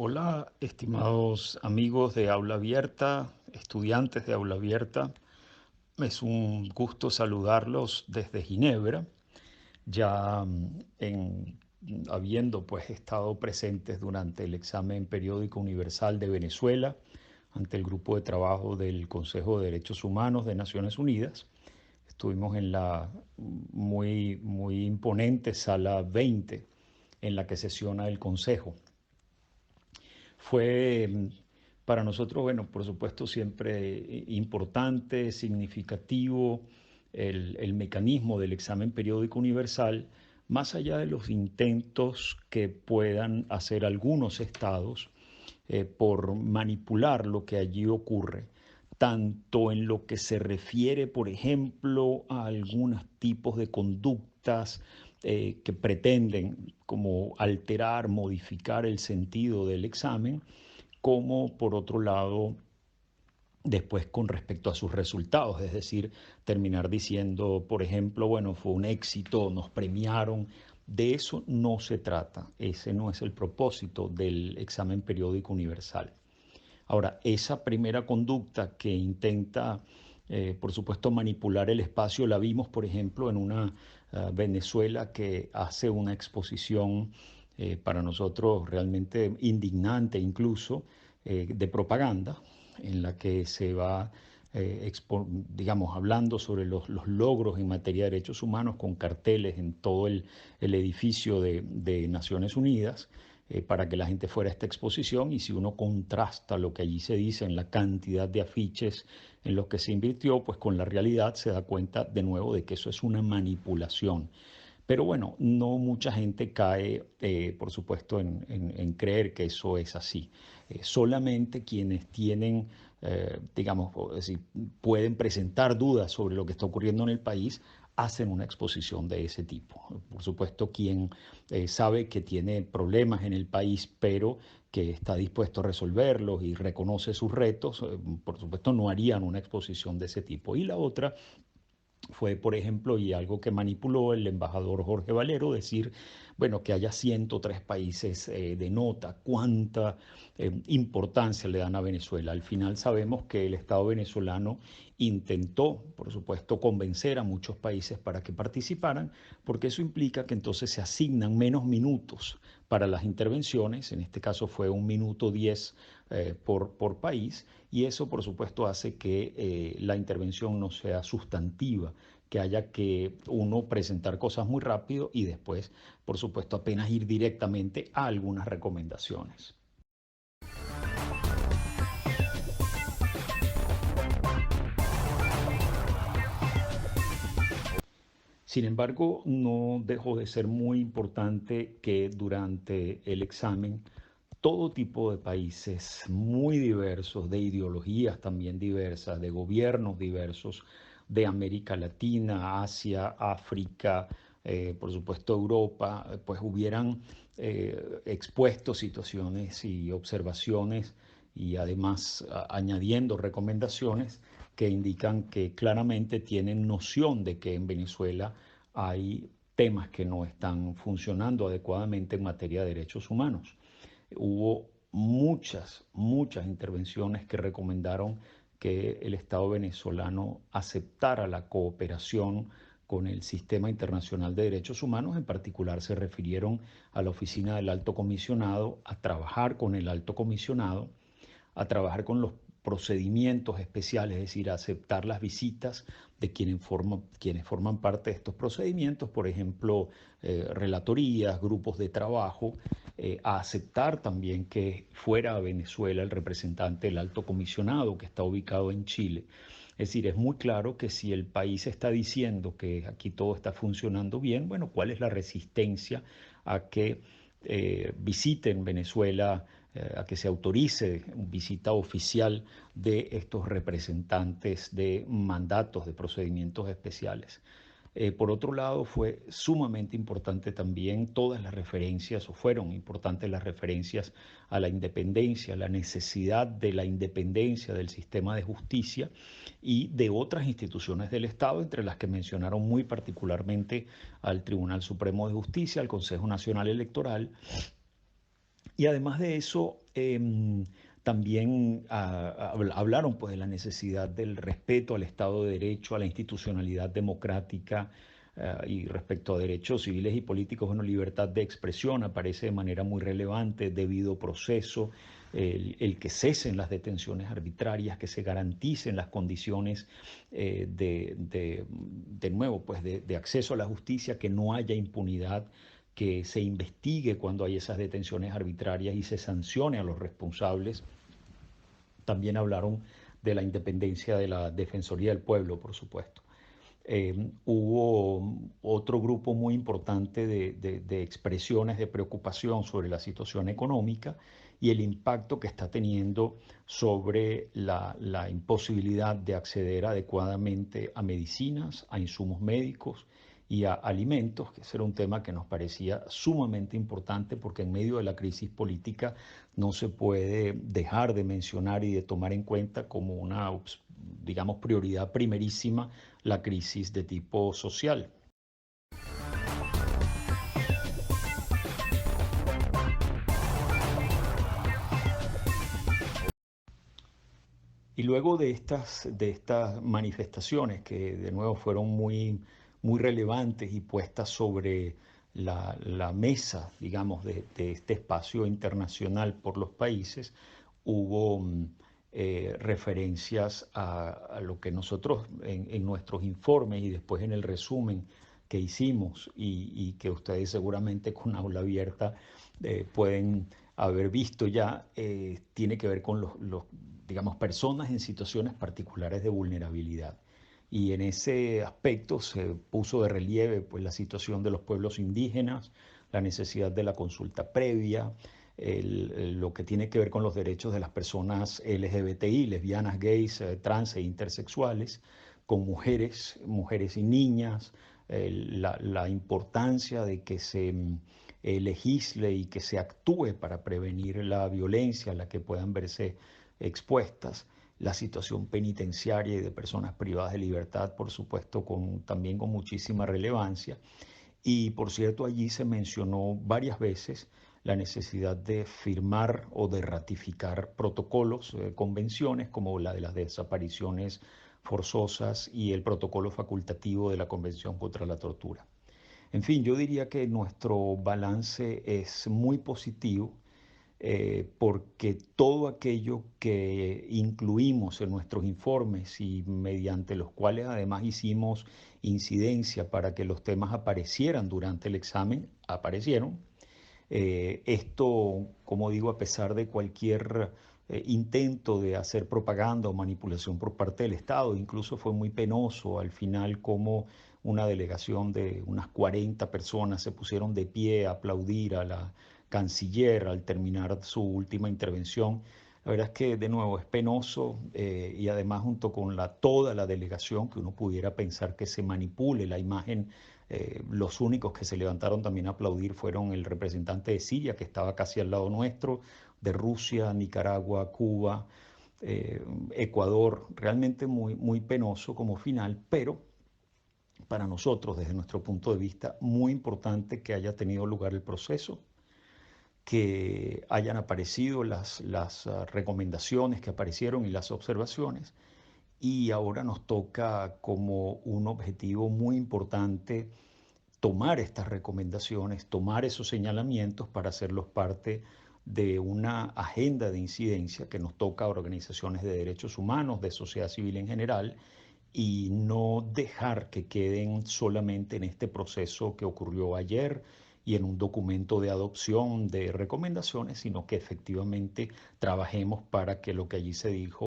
Hola, estimados amigos de Aula Abierta, estudiantes de Aula Abierta. Es un gusto saludarlos desde Ginebra, ya habiendo pues estado presentes durante el examen periódico universal de Venezuela ante el grupo de trabajo del Consejo de Derechos Humanos de Naciones Unidas. Estuvimos en la muy imponente sala 20 en la que sesiona el Consejo. Fue para nosotros, bueno, por supuesto, siempre importante, significativo el mecanismo del examen periódico universal, más allá de los intentos que puedan hacer algunos estados por manipular lo que allí ocurre, tanto en lo que se refiere, por ejemplo, a algunos tipos de conductas que pretenden como alterar, modificar el sentido del examen, como por otro lado después con respecto a sus resultados, es decir, terminar diciendo, por ejemplo, bueno, fue un éxito, nos premiaron. De eso no se trata, ese no es el propósito del examen periódico universal. Ahora, esa primera conducta que intenta, por supuesto, manipular el espacio, la vimos, por ejemplo, en una Venezuela que hace una exposición para nosotros realmente indignante incluso, de propaganda, en la que se va, digamos, hablando sobre los logros en materia de derechos humanos con carteles en todo el edificio de Naciones Unidas para que la gente fuera a esta exposición, y si uno contrasta lo que allí se dice en la cantidad de afiches en los que se invirtió, pues con la realidad se da cuenta de nuevo de que eso es una manipulación. Pero bueno, no mucha gente cae, por supuesto, en creer que eso es así. Solamente quienes tienen, digamos, es decir, pueden presentar dudas sobre lo que está ocurriendo en el país, hacen una exposición de ese tipo. Por supuesto, quien sabe que tiene problemas en el país, pero que está dispuesto a resolverlos y reconoce sus retos, por supuesto, no harían una exposición de ese tipo. Y la otra fue, por ejemplo, y algo que manipuló el embajador Jorge Valero, decir, bueno, que haya 103 países denota cuánta importancia le dan a Venezuela. Al final sabemos que el Estado venezolano intentó, por supuesto, convencer a muchos países para que participaran, porque eso implica que entonces se asignan menos minutos para las intervenciones, en este caso fue 1 minuto 10 por país, y eso por supuesto hace que la intervención no sea sustantiva, que haya que uno presentar cosas muy rápido y después, por supuesto, apenas ir directamente a algunas recomendaciones. Sin embargo, no dejó de ser muy importante que durante el examen todo tipo de países muy diversos, de ideologías también diversas, de gobiernos diversos, de América Latina, Asia, África, por supuesto Europa, pues hubieran expuesto situaciones y observaciones y además añadiendo recomendaciones que indican que claramente tienen noción de que en Venezuela hay temas que no están funcionando adecuadamente en materia de derechos humanos. Hubo muchas intervenciones que recomendaron que el Estado venezolano aceptara la cooperación con el Sistema Internacional de Derechos Humanos. En particular se refirieron a la Oficina del Alto Comisionado, a trabajar con el Alto Comisionado, a trabajar con los procedimientos especiales, es decir, a aceptar las visitas de quienes forman parte de estos procedimientos, por ejemplo, relatorías, grupos de trabajo, a aceptar también que fuera a Venezuela el representante del alto comisionado que está ubicado en Chile. Es decir, es muy claro que si el país está diciendo que aquí todo está funcionando bien, bueno, ¿cuál es la resistencia a que visiten Venezuela, a que se autorice visita oficial de estos representantes de mandatos de procedimientos especiales? Por otro lado, fue sumamente importante también todas las referencias, o fueron importantes las referencias a la independencia, a la necesidad de la independencia del sistema de justicia y de otras instituciones del Estado, entre las que mencionaron muy particularmente al Tribunal Supremo de Justicia, al Consejo Nacional Electoral. Y además de eso, Em, También hablaron pues, de la necesidad del respeto al Estado de Derecho, a la institucionalidad democrática y respecto a derechos civiles y políticos, bueno, libertad de expresión aparece de manera muy relevante, debido proceso, el que cesen las detenciones arbitrarias, que se garanticen las condiciones de nuevo, pues de acceso a la justicia, que no haya impunidad, que se investigue cuando hay esas detenciones arbitrarias y se sancione a los responsables. También hablaron de la independencia de la Defensoría del Pueblo, por supuesto. Hubo otro grupo muy importante de expresiones de preocupación sobre la situación económica y el impacto que está teniendo sobre la imposibilidad de acceder adecuadamente a medicinas, a insumos médicos y a alimentos, que ese era un tema que nos parecía sumamente importante, porque en medio de la crisis política no se puede dejar de mencionar y de tomar en cuenta como una, digamos, prioridad primerísima la crisis de tipo social. Y luego de estas manifestaciones, que de nuevo fueron muy relevantes y puestas sobre la mesa, digamos, de este espacio internacional por los países, hubo referencias a lo que nosotros en nuestros informes y después en el resumen que hicimos, y que ustedes seguramente con aula abierta pueden haber visto ya, tiene que ver con digamos, personas en situaciones particulares de vulnerabilidad. Y en ese aspecto se puso de relieve pues, la situación de los pueblos indígenas, la necesidad de la consulta previa, lo que tiene que ver con los derechos de las personas LGBTI, lesbianas, gays, trans e intersexuales, con mujeres y niñas, la importancia de que se legisle y que se actúe para prevenir la violencia a la que puedan verse expuestas, la situación penitenciaria y de personas privadas de libertad, por supuesto, también con muchísima relevancia. Y por cierto, allí se mencionó varias veces la necesidad de firmar o de ratificar protocolos, convenciones, como la de las desapariciones forzosas y el protocolo facultativo de la Convención contra la Tortura. En fin, yo diría que nuestro balance es muy positivo, porque todo aquello que incluimos en nuestros informes y mediante los cuales además hicimos incidencia para que los temas aparecieran durante el examen, aparecieron. Esto, como digo, a pesar de cualquier intento de hacer propaganda o manipulación por parte del Estado, incluso fue muy penoso al final como una delegación de unas 40 personas se pusieron de pie a aplaudir a la canciller al terminar su última intervención. La verdad es que de nuevo es penoso, y además junto con toda la delegación, que uno pudiera pensar que se manipule la imagen. Los únicos que se levantaron también a aplaudir fueron el representante de Siria, que estaba casi al lado nuestro, de Rusia, Nicaragua, Cuba, eh, Ecuador. Realmente muy penoso como final, pero para nosotros, desde nuestro punto de vista, muy importante que haya tenido lugar el proceso, que hayan aparecido las recomendaciones que aparecieron y las observaciones. Y ahora nos toca como un objetivo muy importante tomar estas recomendaciones, tomar esos señalamientos para hacerlos parte de una agenda de incidencia que nos toca a organizaciones de derechos humanos, de sociedad civil en general, y no dejar que queden solamente en este proceso que ocurrió ayer y en un documento de adopción de recomendaciones, sino que efectivamente trabajemos para que lo que allí se dijo